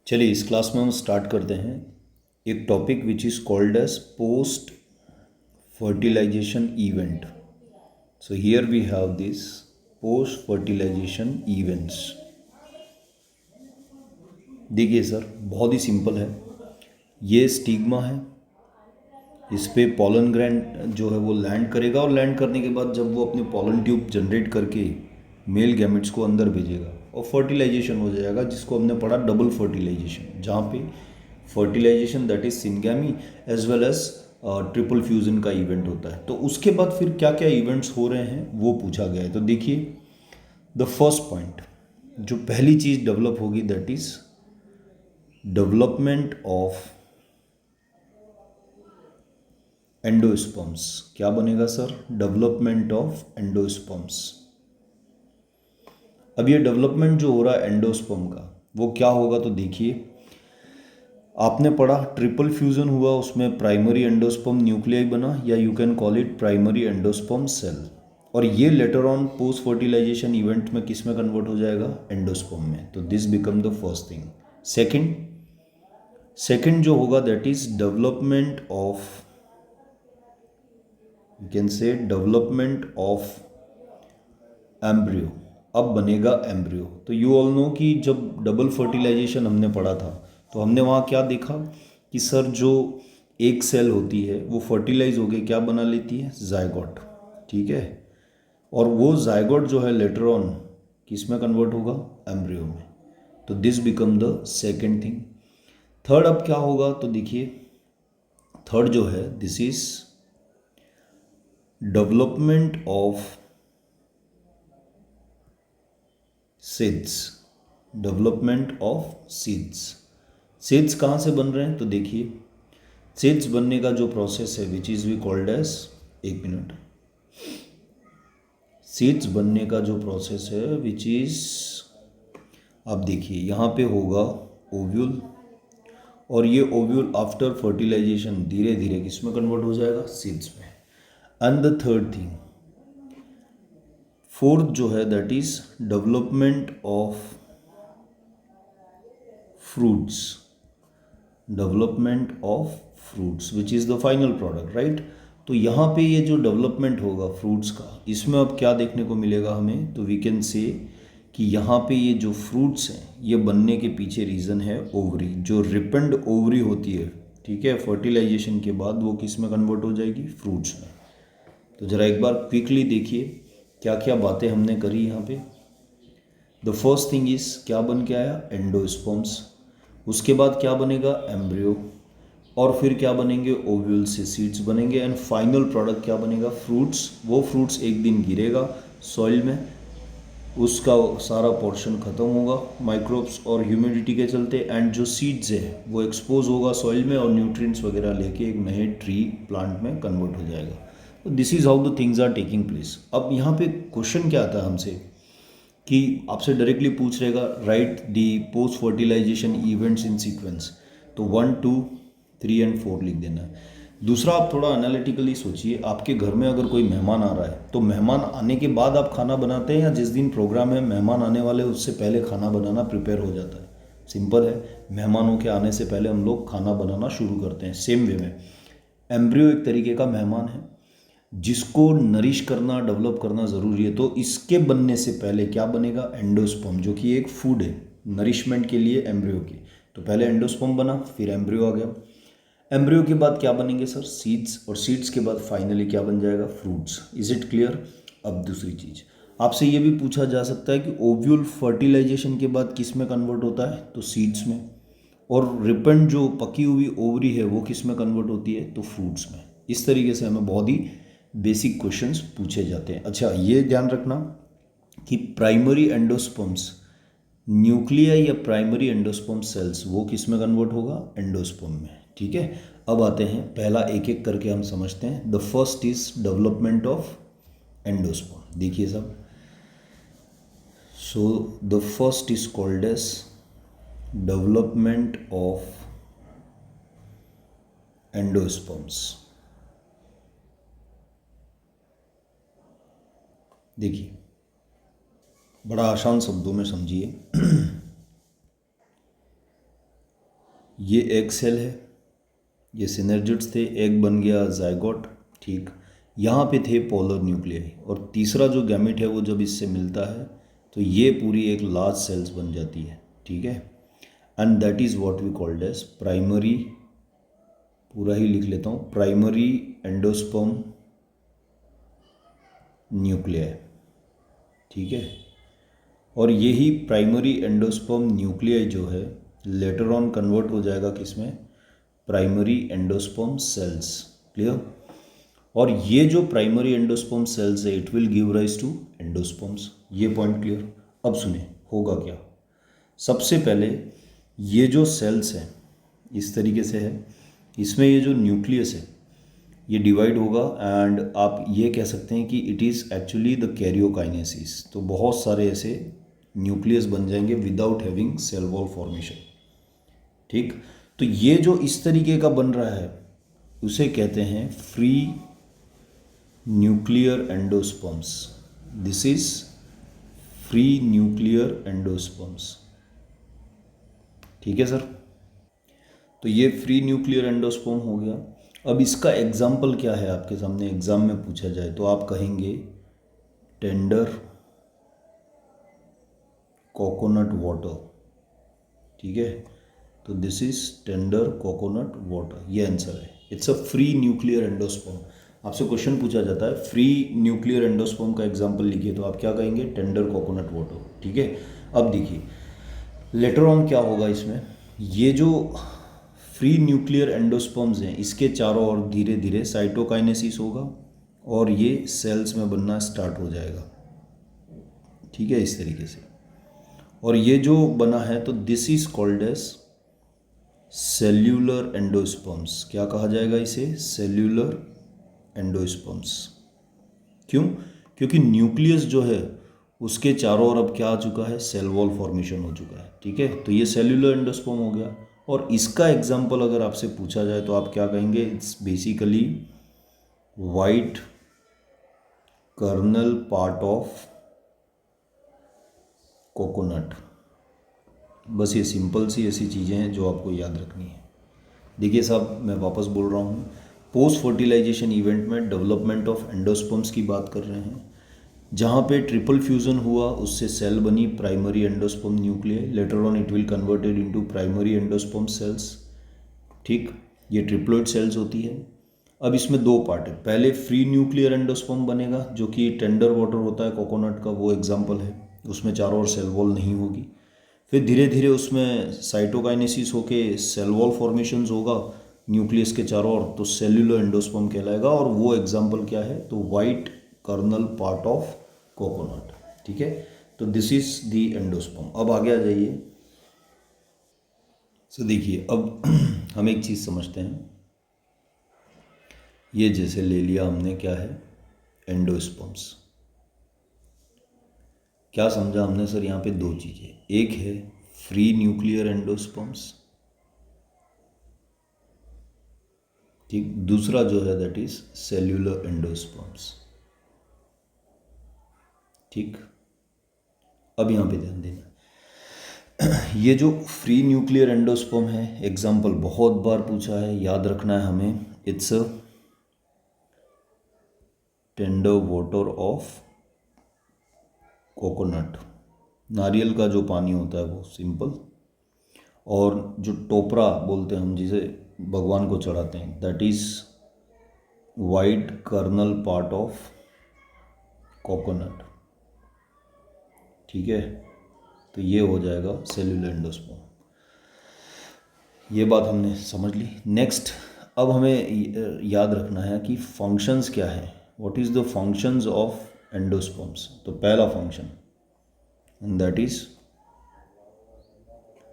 चलिए इस क्लास में हम स्टार्ट करते हैं एक topic which is called as post fertilization event. So here we have this post fertilization events. देखिए सर बहुत ही सिंपल है। ये स्टिग्मा है, इस पे पॉलन ग्रैंड जो है वो लैंड करेगा और लैंड करने के बाद जब वो अपने पॉलन ट्यूब जनरेट करके मेल गैमेट्स को अंदर भेजेगा और फर्टिलाइजेशन हो जाएगा, जिसको हमने पढ़ा डबल फर्टिलाइजेशन, जहाँ पे fertilization that is syngamy as well as triple fusion का इवेंट होता है। तो उसके बाद फिर क्या क्या इवेंट्स हो रहे हैं वो पूछा गया है। तो देखिए द फर्स्ट पॉइंट, जो पहली चीज़ डेवलप होगी that is development of endosperms. क्या बनेगा सर? Development of endosperms. अब ये डेवलपमेंट जो हो रहा है एंडोस्पर्म का वो क्या होगा? तो देखिए आपने पढ़ा ट्रिपल फ्यूजन हुआ, उसमें प्राइमरी एंडोस्पर्म न्यूक्लियाई बना, या you can call it primary endosperm cell, और ये later on post fertilization event में किस में कन्वर्ट हो जाएगा? एंडोस्पर्म में। तो this become the first thing. Second जो होगा that is development of, you can say development of embryo. अब बनेगा एम्ब्रियो। तो यू ऑल नो कि जब डबल फर्टिलाइजेशन हमने पढ़ा था तो हमने वहाँ क्या देखा कि सर जो एक सेल होती है वो फर्टिलाइज होके क्या बना लेती है? जायगोट। ठीक है, और वो जायगोट जो है लेटर ऑन किस में कन्वर्ट होगा? एम्ब्रियो में। तो this become the second thing. Third अब क्या होगा? तो देखिए थर्ड जो है this is development of seeds. Development of seeds. Seeds कहाँ से बन रहे हैं? तो देखिए सीड्स बनने का जो प्रोसेस है which is we called as, एक मिनट, सीड्स बनने का जो प्रोसेस है विच इज़, आप देखिए यहाँ पे होगा ओव्यूल, और ये ओव्यूल आफ्टर फर्टिलाइजेशन धीरे धीरे किस में कन्वर्ट हो जाएगा? सीड्स में। And the third thing, fourth जो है that is development of fruits. Development of fruits which is the final product, right. तो यहाँ पे ये जो डेवलपमेंट होगा फ्रूट्स का, इसमें अब क्या देखने को मिलेगा हमें? तो वी कैन से कि यहाँ पे ये जो फ्रूट्स हैं ये बनने के पीछे रीज़न है ओवरी। जो रिपेंड ओवरी होती है, ठीक है, फर्टिलाइजेशन के बाद वो किस में कन्वर्ट हो जाएगी? फ्रूट्स में। तो ज़रा एक बार क्विकली देखिए क्या क्या बातें हमने करी यहाँ पे। द फर्स्ट थिंग इज क्या बन के आया? एंडोस्पर्म्स। उसके बाद क्या बनेगा? एम्ब्रियो। और फिर क्या बनेंगे? ओव्यूल से सीड्स बनेंगे। एंड फाइनल प्रोडक्ट क्या बनेगा? फ्रूट्स। वो फ्रूट्स एक दिन गिरेगा सॉइल में, उसका सारा पोर्शन ख़त्म होगा माइक्रोब्स और ह्यूमिडिटी के चलते, एंड जो सीड्स है वो एक्सपोज होगा सॉइल में और न्यूट्रिएंट्स वगैरह लेके एक नए ट्री प्लांट में कन्वर्ट हो जाएगा। तो this is how the things are taking place. अब यहाँ पे क्वेश्चन क्या आता है हमसे कि आपसे डायरेक्टली पूछ रहेगा write the post fertilization events in sequence. तो 1 2 3 एंड 4 लिख देना है। दूसरा, आप थोड़ा एनालिटिकली सोचिए, आपके घर में अगर कोई मेहमान आ रहा है तो मेहमान आने के बाद आप खाना बनाते हैं, या जिस दिन प्रोग्राम है मेहमान आने वाले उससे पहले खाना बनाना प्रिपेयर हो जाता है? सिंपल है, मेहमानों के आने से पहले हम लोग खाना बनाना शुरू करते हैं। सेम वे में एम्ब्रियो एक तरीके का मेहमान है जिसको नरिश करना, डेवलप करना ज़रूरी है। तो इसके बनने से पहले क्या बनेगा? एंडोस्पर्म, जो कि एक फूड है नरिशमेंट के लिए एम्ब्रियो की। तो पहले एंडोस्पर्म बना, फिर एम्ब्रियो आ गया। एम्ब्रियो के बाद क्या बनेंगे सर? सीड्स। और सीड्स के बाद फाइनली क्या बन जाएगा? फ्रूट्स। Is it clear? अब दूसरी चीज़ आपसे ये भी पूछा जा सकता है कि ओव्यूल फर्टिलाइजेशन के बाद किस में कन्वर्ट होता है? तो सीड्स में। और रिपेंड जो पकी हुई ओवरी है वो किस में कन्वर्ट होती है? तो फ्रूट्स में। इस तरीके से हमें बहुत ही बेसिक क्वेश्चंस पूछे जाते हैं। अच्छा, ये ध्यान रखना कि प्राइमरी एंडोस्पर्म्स न्यूक्लिया या प्राइमरी एंडोस्पर्म सेल्स वो किस में कन्वर्ट होगा? एंडोस्पर्म में। ठीक है, अब आते हैं पहला एक एक करके हम समझते हैं। The first is development of endosperm. देखिए साहब, so the first is called as development of endosperms. देखिए बड़ा आसान शब्दों में समझिए। ये एग सेल है, ये सिनर्जिड्स थे, एग बन गया जाइगोट, ठीक। यहाँ पे थे पोलर न्यूक्लियाई, और तीसरा जो गैमेट है वो जब इससे मिलता है तो ये पूरी एक लार्ज सेल्स बन जाती है, ठीक है। And that is what we called as primary, पूरा ही लिख लेता हूँ, प्राइमरी एंडोस्पर्म न्यूक्लियाई, ठीक है। और यही प्राइमरी एंडोस्पर्म न्यूक्लियाई जो है लेटर ऑन कन्वर्ट हो जाएगा किसमें, प्राइमरी एंडोस्पर्म सेल्स, क्लियर। और ये जो प्राइमरी एंडोस्पर्म सेल्स है it will give rise to endosperms, ये पॉइंट क्लियर। अब सुने होगा क्या। सबसे पहले ये जो सेल्स हैं इस तरीके से है, इसमें ये जो न्यूक्लियस है ये डिवाइड होगा, एंड आप ये कह सकते हैं कि it is actually the karyokinesis. तो बहुत सारे ऐसे न्यूक्लियस बन जाएंगे without having cell wall formation, ठीक। तो ये जो इस तरीके का बन रहा है उसे कहते हैं free nuclear endosperms. This is free nuclear endosperms, ठीक है सर। तो ये फ्री न्यूक्लियर एंडोस्पर्म हो गया। अब इसका एग्जाम्पल क्या है आपके सामने एग्जाम में पूछा जाए तो आप कहेंगे टेंडर कोकोनट वाटर, ठीक है। तो this is tender coconut water, ये आंसर है। It's a free nuclear endosperm. आपसे क्वेश्चन पूछा जाता है फ्री न्यूक्लियर एंडोस्पर्म का एग्जाम्पल लिखिए, तो आप क्या कहेंगे, टेंडर कोकोनट वाटर, ठीक है। अब देखिए लेटर ऑन क्या होगा इसमें, ये जो फ्री न्यूक्लियर एंडोस्पर्म्स हैं इसके चारों ओर धीरे धीरे साइटोकाइनेसिस होगा और ये सेल्स में बनना स्टार्ट हो जाएगा, ठीक है, इस तरीके से। और ये जो बना है तो this is called as cellular endosperms. क्या कहा जाएगा इसे, सेल्यूलर एंडोस्पर्म्स। क्यों, क्योंकि न्यूक्लियस जो है उसके चारों ओर अब क्या आ चुका है, सेल वॉल फॉर्मेशन हो चुका है, ठीक है। तो ये सेल्यूलर एंडोस्पर्म हो गया। और इसका एग्जाम्पल अगर आपसे पूछा जाए तो आप क्या कहेंगे, it's basically white kernel part of coconut. बस ये सिंपल सी ऐसी चीज़ें हैं जो आपको याद रखनी है। देखिए साहब मैं वापस बोल रहा हूँ, पोस्ट फर्टिलाइजेशन इवेंट में डेवलपमेंट ऑफ एंडोस्पर्म्स की बात कर रहे हैं, जहाँ पे ट्रिपल फ्यूज़न हुआ उससे सेल बनी primary endosperm nuclei, letter on it will converted into primary endosperm sales, ठीक। ये ट्रिप्लोइड सेल्स होती है। अब इसमें दो पार्ट है, पहले फ्री न्यूक्लियर एंडोस्पर्म बनेगा जो कि टेंडर वाटर होता है कोकोनट का, वो एग्जाम्पल है, उसमें चारों ओर सेल वॉल नहीं होगी। फिर धीरे धीरे उसमें साइटोकाइनेसिस होके सेल वॉल फॉर्मेशंस होगा न्यूक्लियस के चारों ओर, तो सेल्यूलर एंडोस्पर्म कहलाएगा। और वो एग्जाम्पल क्या है, तो white kernel part of coconut, ठीक है। तो दिस इज द एंडोस्पर्म। अब आगे आ जाइए। सो देखिए अब हम एक चीज़ समझते हैं, ये जैसे ले लिया हमने क्या है, एंडोस्पर्म्स। क्या समझा हमने सर, यहाँ पे दो चीज़ें, एक है फ्री न्यूक्लियर एंडोस्पर्म्स, ठीक, दूसरा जो है दैट इज सेल्यूलर एंडोस्पर्म्स, ठीक। अब यहाँ पे ध्यान देना, ये जो फ्री न्यूक्लियर एंडोस्पर्म है एग्जाम्पल बहुत बार पूछा है, याद रखना है हमें, it's a tender water of coconut, नारियल का जो पानी होता है वो सिंपल, और जो टोपरा बोलते हैं हम जिसे भगवान को चढ़ाते हैं that is white kernel part of coconut, ठीक है। तो ये हो जाएगा सेल्यूलर एंडोस्पर्म। ये बात हमने समझ ली। नेक्स्ट अब हमें याद रखना है कि फंक्शंस क्या है, what is the functions of endosperms. तो पहला function and that is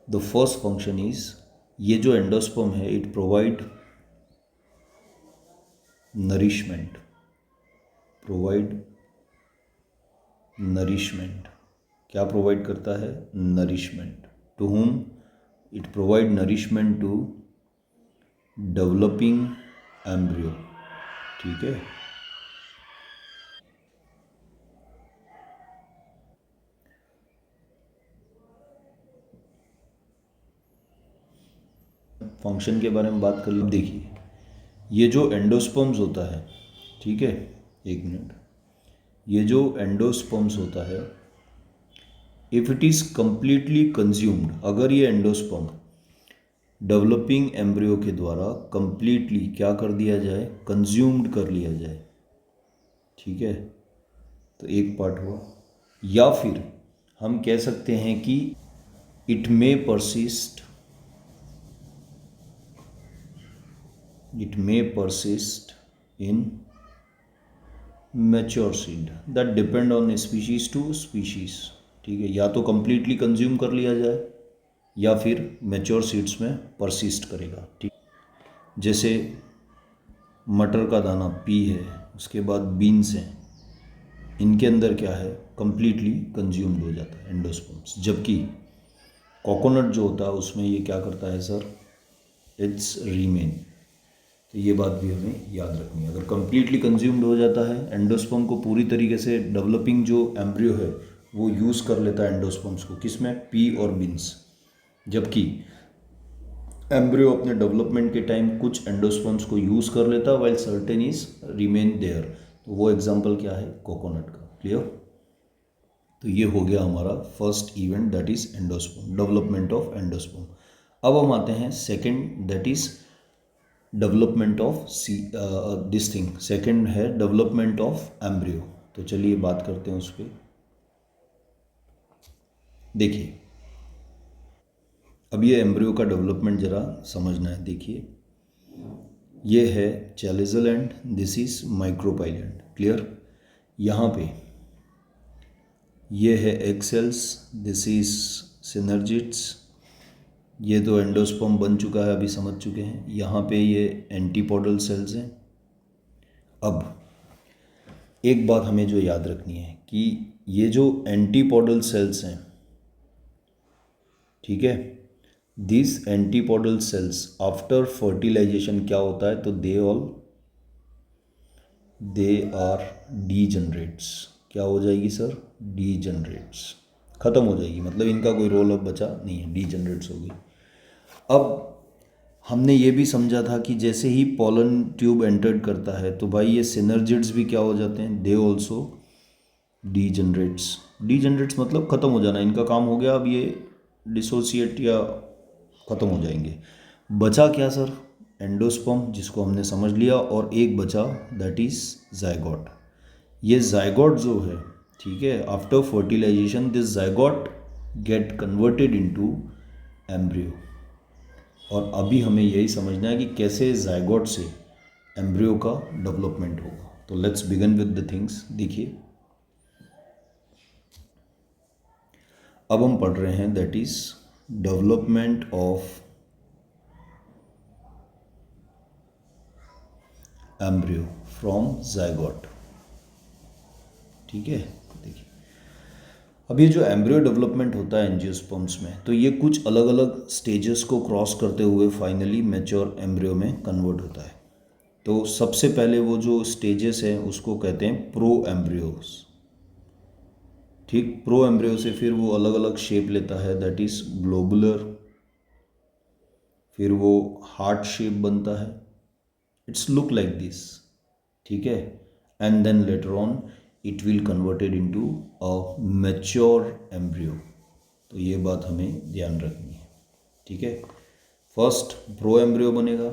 the first function is, ये जो एंडोस्पर्म है it provide nourishment, provide nourishment. क्या प्रोवाइड करता है, nourishment. To whom it provide nourishment to developing embryo, ठीक है। फंक्शन के बारे में बात कर ली। देखिए ये जो एंडोस्पर्म्स होता है, ठीक है, एक मिनट, ये जो एंडोस्पर्म्स होता है, if it is completely consumed, अगर ये एंडोस्पर्म डेवलपिंग एम्ब्रियो के द्वारा कंप्लीटली क्या कर दिया जाए, कंज्यूम्ड कर लिया जाए, ठीक है, तो एक पार्ट हुआ। या फिर हम कह सकते हैं कि it may persist in mature seed that depend on species to species, ठीक है, या तो कंप्लीटली कंज्यूम कर लिया जाए या फिर मैच्योर सीड्स में परसिस्ट करेगा, ठीक। जैसे मटर का दाना पी है, उसके बाद बीन्स हैं, इनके अंदर क्या है, कंप्लीटली कंज्यूम्ड हो जाता है एंडोस्पर्म्स, जबकि कोकोनट जो होता है उसमें ये क्या करता है सर, इट्स रीमेन। तो ये बात भी हमें याद रखनी है, अगर कंप्लीटली कंज्यूम्ड हो जाता है एंडोस्पर्म को पूरी तरीके से डेवलपिंग जो एम्ब्रियो है वो यूज़ कर लेता है एंडोस्पर्म्स को, किसमें, पी और बीन्स, जबकि एम्ब्रियो अपने डेवलपमेंट के टाइम कुछ एंडोस्पर्म्स को यूज़ कर लेता है while certain is remain there. तो वो एग्जांपल क्या है, कोकोनट का। क्लियर। तो ये हो गया हमारा first event, that is endosperm, development of endosperm. अब हम आते हैं second, that is development of this thing, second है डेवलपमेंट ऑफ एम्ब्रियो। तो चलिए बात करते हैं उस पर। देखिए अब ये एम्ब्रियो का डेवलपमेंट ज़रा समझना है। देखिए ये है chalazal end, this is micropylar end. Clear. यहाँ पे ये है egg cells, this is synergids, ये तो एंडोस्पर्म बन चुका है, अभी समझ चुके हैं। यहाँ पे ये एंटीपोडल सेल्स हैं। अब एक बात हमें जो याद रखनी है कि ये जो एंटीपोडल सेल्स हैं, ठीक है, this antipodal cells after fertilization क्या होता है, तो दे आर डीजनरेट्स। क्या हो जाएगी सर, डीजनरेट्स, खत्म हो जाएगी, मतलब इनका कोई रोल अब बचा नहीं है, डीजनरेट्स हो गई। अब हमने ये भी समझा था कि जैसे ही पॉलन ट्यूब एंटर्ड करता है तो भाई ये सिनर्जिड्स भी क्या हो जाते हैं, दे ऑल्सो डीजनरेट्स। डीजनरेट्स मतलब खत्म हो जाना, इनका काम हो गया, अब ये डिसोसिएट या ख़त्म हो जाएंगे। बचा क्या सर, एंडोस्पर्म, जिसको हमने समझ लिया, और एक बचा दैट इज़ जायगोट। ये जायगोट जो है, ठीक है, after fertilization this zygote get converted into embryo. और अभी हमें यही समझना है कि कैसे जायगोट से एम्ब्रियो का डेवलपमेंट होगा। तो let's begin with the things. देखिए अब हम पढ़ रहे हैं that is development of embryo from zygote, ठीक है। देखिए अब ये जो एम्ब्रियो डेवलपमेंट होता है एंजियोस्पर्म्स में, तो ये कुछ अलग अलग स्टेजेस को क्रॉस करते हुए फाइनली मैच्योर एम्ब्रियो में कन्वर्ट होता है। तो सबसे पहले वो जो स्टेजेस हैं उसको कहते हैं प्रो एम्ब्रियोस, ठीक। प्रो एम्ब्रियो से फिर वो अलग अलग शेप लेता है, दैट इज ग्लोबुलर, फिर वो हार्ट शेप बनता है, इट्स लुक लाइक दिस, ठीक है, and then later on it will converted into a mature embryo. तो ये बात हमें ध्यान रखनी है, ठीक है। फर्स्ट प्रो एम्ब्रियो बनेगा,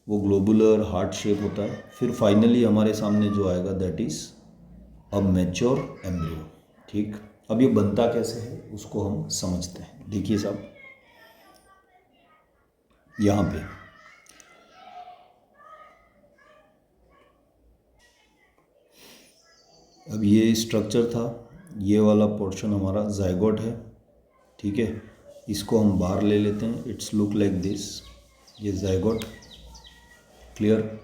वो ग्लोबुलर हार्ट शेप होता है, फिर फाइनली हमारे सामने जो आएगा that is a mature embryo, ठीक। अब ये बनता कैसे है उसको हम समझते हैं। देखिए साहब यहाँ पे अब ये स्ट्रक्चर था, ये वाला पोर्शन हमारा जायगोट है, ठीक है, इसको हम बाहर ले लेते हैं, इट्स लुक लाइक दिस, ये जायगोट। क्लियर।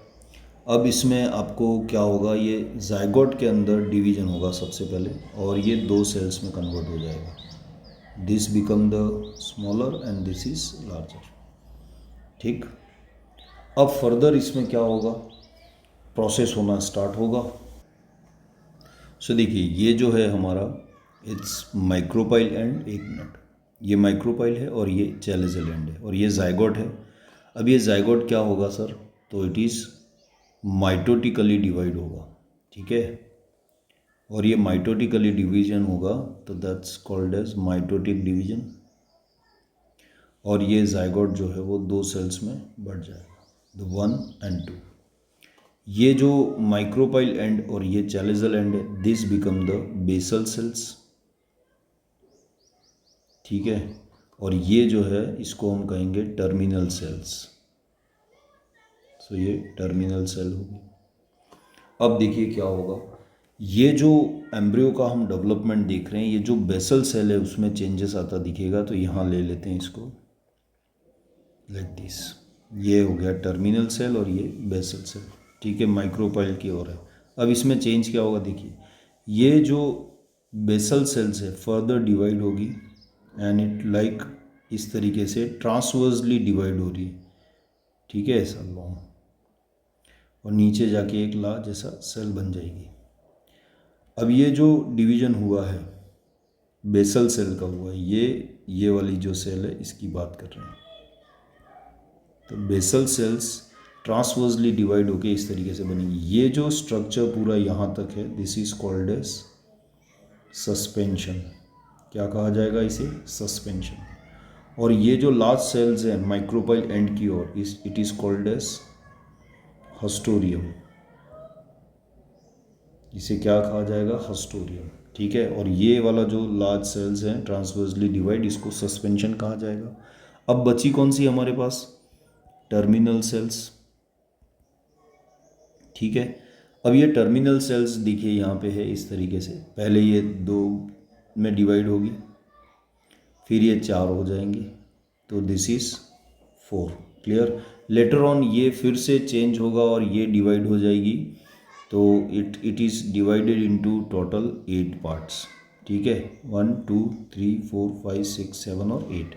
अब इसमें आपको क्या होगा, ये जायगोट के अंदर डिवीजन होगा सबसे पहले, और ये दो सेल्स में कन्वर्ट हो जाएगा, this become the smaller and this is larger, ठीक। अब फर्दर इसमें क्या होगा, प्रोसेस होना स्टार्ट होगा। सो देखिए ये जो है हमारा इट्स माइक्रोपाइल एंड, एक मिनट, ये माइक्रोपाइल है और ये चैलिज़ल एंड है और ये जायगोट है। अब ये जाइगोट क्या होगा सर, तो इट इज़ माइटोटिकली डिवाइड होगा, ठीक है, और ये माइटोटिकली डिवीजन होगा तो that's called as mitotic division, और ये जाइगोट जो है वो 2 सेल्स में बढ़ जाएगा, द 1 and 2। ये जो माइक्रोपाइल एंड और ये चैलेजल एंड है, this become the basal cells, ठीक है, और ये जो है इसको हम कहेंगे टर्मिनल सेल्स। सो ये टर्मिनल सेल होगी। अब देखिए क्या होगा, ये जो एम्ब्रियो का हम डेवलपमेंट देख रहे हैं, ये जो बेसल सेल है उसमें चेंजेस आता दिखेगा, तो यहाँ ले लेते हैं इसको लाइक दिस, ये हो गया टर्मिनल सेल और ये बेसल सेल, ठीक है, माइक्रोपाइल की ओर है। अब इसमें चेंज क्या होगा, देखिए ये जो बेसल सेल्स है फर्दर डिवाइड होगी एंड इट लाइक इस तरीके से ट्रांसवर्सली डिवाइड हो रही है, ठीक है, ऐसा लॉन्ग, और नीचे जाके एक ला जैसा सेल बन जाएगी। अब ये जो डिवीजन हुआ है बेसल सेल का हुआ है, ये वाली जो सेल है इसकी बात कर रहे हैं, तो बेसल सेल्स ट्रांसवर्सली डिवाइड होके इस तरीके से बनेगी। ये जो स्ट्रक्चर पूरा यहाँ तक है, this is called as suspension, क्या कहा जाएगा इसे, सस्पेंशन। और ये जो लार्ज सेल्स हैं माइक्रोपाइल एंड की ओर, it is called as haustorium, इसे क्या कहा जाएगा, हस्टोरियम, ठीक है। और ये वाला जो लार्ज सेल्स हैं ट्रांसवर्सली डिवाइड, इसको सस्पेंशन कहा जाएगा। अब बची कौन सी हमारे पास, टर्मिनल सेल्स, ठीक है। अब ये टर्मिनल सेल्स देखिए यहाँ पे है इस तरीके से, पहले ये 2 में डिवाइड होगी, फिर ये 4 हो जाएंगी, तो this is 4, clear. Later on ये फिर से चेंज होगा और ये डिवाइड हो जाएगी, तो it is divided into total 8 parts, ठीक है, 1 2 3 4 5 6 7 और 8।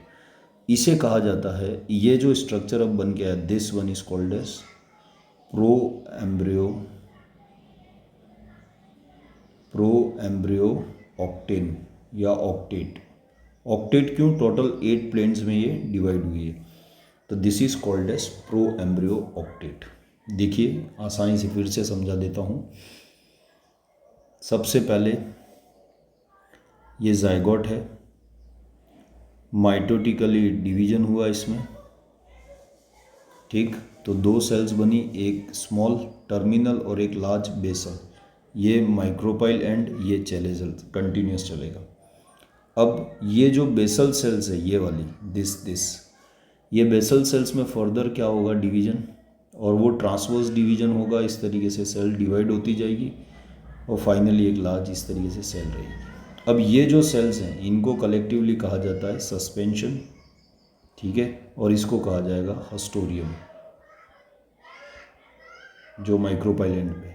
इसे कहा जाता है, ये जो स्ट्रक्चर अब बन गया है, this one is called as pro embryo octane या ऑक्टेट। ऑक्टेट क्यों, टोटल 8 प्लेन्स में ये डिवाइड हुई है, तो this is called as pro embryo octet. देखिए आसानी से फिर से समझा देता हूँ। सबसे पहले ये जाइगोट है, माइटोटिकली डिवीजन हुआ इसमें, ठीक, तो 2 सेल्स बनी, एक स्मॉल टर्मिनल और एक लार्ज बेसल, ये माइक्रोपाइल एंड ये चैलेजल, कंटिन्यूस चलेगा। अब ये जो बेसल सेल्स है ये वाली, दिस ये बेसल सेल्स में फर्दर क्या होगा, डिवीजन, और वो ट्रांसवर्स डिवीजन होगा, इस तरीके से सेल डिवाइड होती जाएगी और फाइनली एक लार्ज इस तरीके से सेल रहेगी। अब ये जो सेल्स हैं इनको कलेक्टिवली कहा जाता है सस्पेंशन, ठीक है, और इसको कहा जाएगा हस्टोरियम, जो माइक्रोपाइल एंड पे है।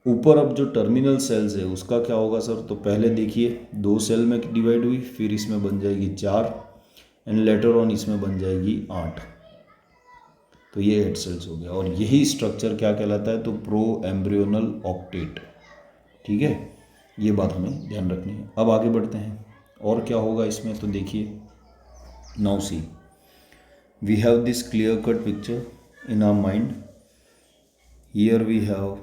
ऊपर अब जो टर्मिनल सेल्स है उसका क्या होगा सर, तो पहले देखिए 2 सेल में डिवाइड हुई, फिर इसमें बन जाएगी 4 एंड लेटर ऑन इसमें बन जाएगी 8, तो ये 8 सेल्स हो गया। और यही स्ट्रक्चर क्या कहलाता है, तो प्रो एम्ब्रियोनल ऑक्टेट, ठीक है, ये बात हमें ध्यान रखनी है। अब आगे बढ़ते हैं, और क्या होगा इसमें, तो देखिए now see we have this clear cut picture in our mind. Here we have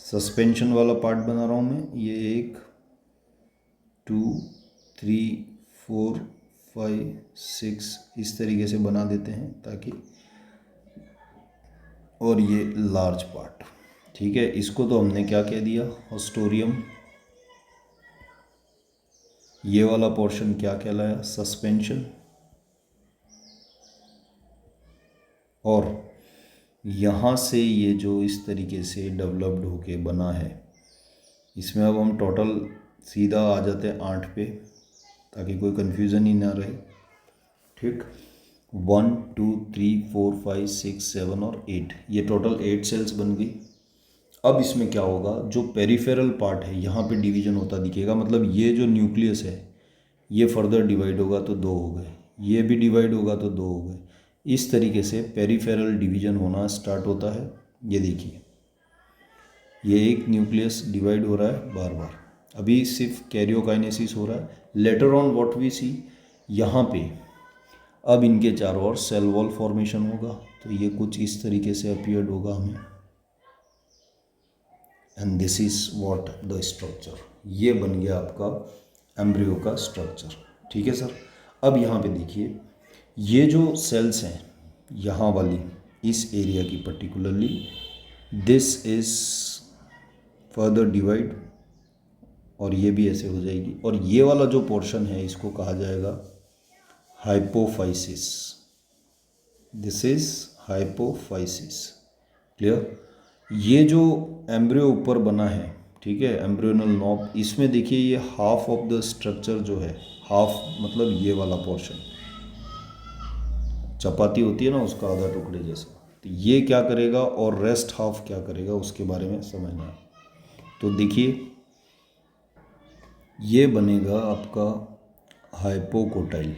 suspension वाला पार्ट बना रहा हूँ मैं, ये 1 2 3 4 5 6 इस तरीके से बना देते हैं ताकि, और ये लार्ज पार्ट, ठीक है, इसको तो हमने क्या कह दिया, हस्टोरियम। ये वाला पोर्शन क्या कहलाया, सस्पेंशन। और यहाँ से ये जो इस तरीके से डेवलप्ड होके बना है, इसमें अब हम टोटल सीधा आ जाते हैं 8 पे, ताकि कोई कन्फ्यूज़न ही ना रहे, ठीक। 1 2 3 4 5 6 7 और 8, ये टोटल 8 सेल्स बन गई। अब इसमें क्या होगा, जो पेरिफेरल पार्ट है यहाँ पे डिवीजन होता दिखेगा, मतलब ये जो न्यूक्लियस है ये फर्दर डिवाइड होगा तो 2 हो गए, ये भी डिवाइड होगा तो 2 हो गए, इस तरीके से पेरिफेरल डिवीजन होना स्टार्ट होता है। ये देखिए ये एक न्यूक्लियस डिवाइड हो रहा है बार बार, अभी सिर्फ कैरियोकाइनेसिस हो रहा है। लेटर ऑन व्हाट वी सी, यहाँ पे अब इनके चारों ओर सेल वॉल फॉर्मेशन होगा, तो ये कुछ इस तरीके से अपीयर्ड होगा हमें, and this is what the structure. ये बन गया आपका एम्ब्रियो का स्ट्रक्चर। ठीक है सर। अब यहाँ पे देखिए, ये जो सेल्स हैं यहाँ वाली इस एरिया की particularly, this is further divide, और ये भी ऐसे हो जाएगी, और ये वाला जो पोर्शन है इसको कहा जाएगा hypophysis. This is hypophysis. Clear. ये जो एम्ब्रियो ऊपर बना है, ठीक है, एम्ब्रियोनल नॉब, इसमें देखिए ये हाफ ऑफ द स्ट्रक्चर जो है, हाफ मतलब ये वाला पोर्शन, चपाती होती है ना उसका आधा टुकड़े जैसा, तो ये क्या करेगा और रेस्ट हाफ क्या करेगा उसके बारे में समझना है। तो देखिए ये बनेगा आपका hypocotyl,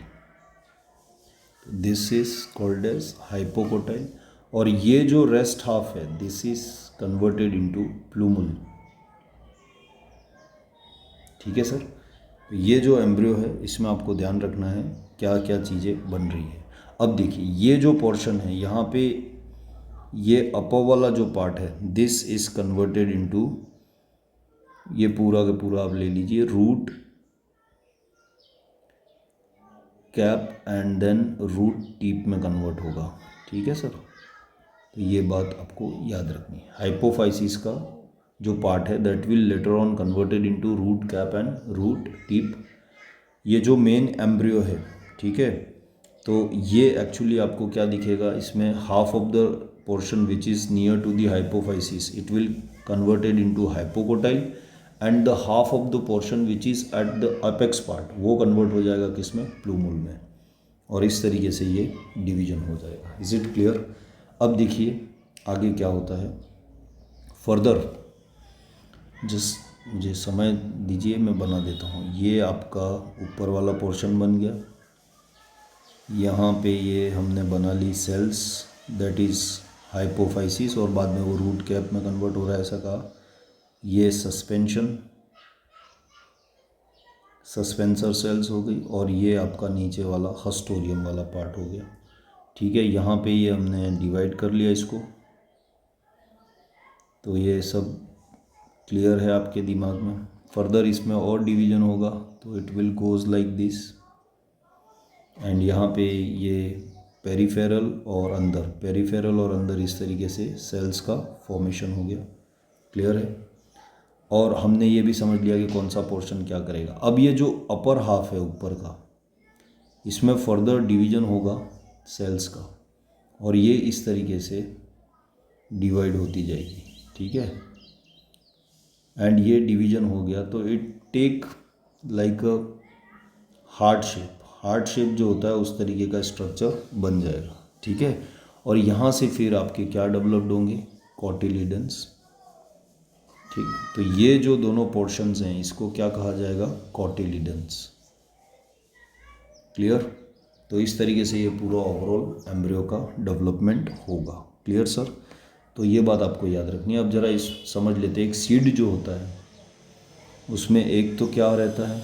this is called as hypocotyl, और ये जो रेस्ट हाफ है this is converted into plumule. ठीक है सर। ये जो एम्ब्रियो है इसमें आपको ध्यान रखना है क्या क्या चीज़ें बन रही है। अब देखिए ये जो पोर्शन है यहाँ पे, ये अपर वाला जो पार्ट है दिस इज कन्वर्टेड इनटू, ये पूरा का पूरा आप ले लीजिए root cap and then root tip में कन्वर्ट होगा। ठीक है सर। तो ये बात आपको याद रखनी है। हाइपोफाइसिस का जो पार्ट है that will later on converted into root cap and root tip. ये जो मेन एम्ब्रियो है, ठीक है, तो ये एक्चुअली आपको क्या दिखेगा इसमें, half of the portion which is near to the hypophysis it will converted into hypocotyl, and the half of the portion which is at the apex part वो कन्वर्ट हो जाएगा किसमें, प्लूमल में, और इस तरीके से ये डिवीजन हो जाएगा। Is it clear. अब देखिए आगे क्या होता है फर्दर, मुझे समय दीजिए मैं बना देता हूँ। ये आपका ऊपर वाला पोर्शन बन गया, यहाँ पे ये हमने बना ली सेल्स दैट इज़ हाइपोफाइसिस, और बाद में वो रूट कैप में कन्वर्ट हो रहा है ऐसा कहा। ये सस्पेंसर सेल्स हो गई, और ये आपका नीचे वाला हस्टोरियम वाला पार्ट हो गया। ठीक है, यहाँ पे ये हमने डिवाइड कर लिया इसको, तो ये सब क्लियर है आपके दिमाग में। फर्दर इसमें और डिवीजन होगा तो it will goes like this, and यहाँ पे ये पेरिफेरल और अंदर इस तरीके से सेल्स का फॉर्मेशन हो गया। क्लियर है। और हमने ये भी समझ लिया कि कौन सा पोर्शन क्या करेगा। अब ये जो अपर हाफ है ऊपर का, इसमें फर्दर डिवीजन होगा सेल्स का, और ये इस तरीके से डिवाइड होती जाएगी। ठीक है, एंड ये डिवीजन हो गया तो it take like a heart shape जो होता है उस तरीके का स्ट्रक्चर बन जाएगा। ठीक है, और यहाँ से फिर आपके क्या डेवलप्ड होंगे, कॉटिलिडन्स। ठीक, तो ये जो दोनों पोर्शंस हैं इसको क्या कहा जाएगा, कॉटिलिडन्स। क्लियर। तो इस तरीके से ये पूरा ओवरऑल एम्ब्रियो का डेवलपमेंट होगा। Clear sir. तो ये बात आपको याद रखनी है। अब ज़रा इस समझ लेते हैं, एक सीड जो होता है उसमें एक तो क्या रहता है,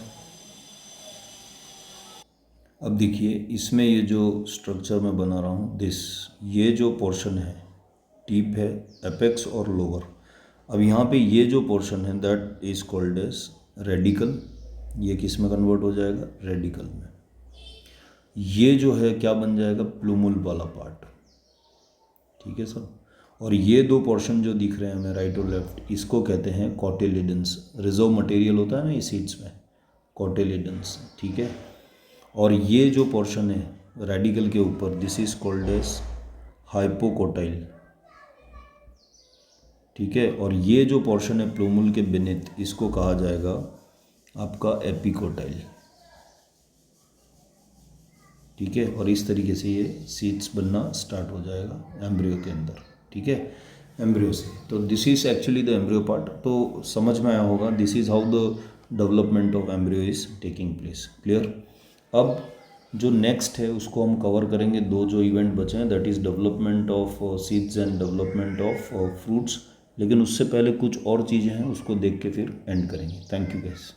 अब देखिए इसमें ये जो स्ट्रक्चर मैं बना रहा हूँ दिस, ये जो पोर्शन है टिप है, एपेक्स और लोअर। अब यहाँ पे ये जो पोर्शन है that is called as radicle, ये किस में कन्वर्ट हो जाएगा, रेडिकल में। ये जो है क्या बन जाएगा, प्लूमल वाला पार्ट। ठीक है सर। और ये दो पोर्शन जो दिख रहे हैं हमें राइट और लेफ्ट, इसको कहते हैं कॉटिलिडन्स। रिजर्व मटेरियल होता है ना ये सीड्स में, कॉटिलिडन्स। ठीक है, और ये जो पोर्शन है रेडिकल के ऊपर this is called as hypocotyl. ठीक है, और ये जो पोर्शन है प्लूमल के बेनिथ इसको कहा जाएगा आपका एपिकोटाइल। ठीक है, और इस तरीके से ये सीड्स बनना स्टार्ट हो जाएगा एम्ब्रियो के अंदर। ठीक है, एम्ब्रियो से। तो this is actually the embryo part. तो समझ में आया होगा, this is how the development of embryo is taking place. Clear. अब जो नेक्स्ट है उसको हम कवर करेंगे, दो जो इवेंट बचे हैं that is development of seeds and development of fruits. लेकिन उससे पहले कुछ और चीज़ें हैं उसको देख के फिर एंड करेंगे। Thank you guys.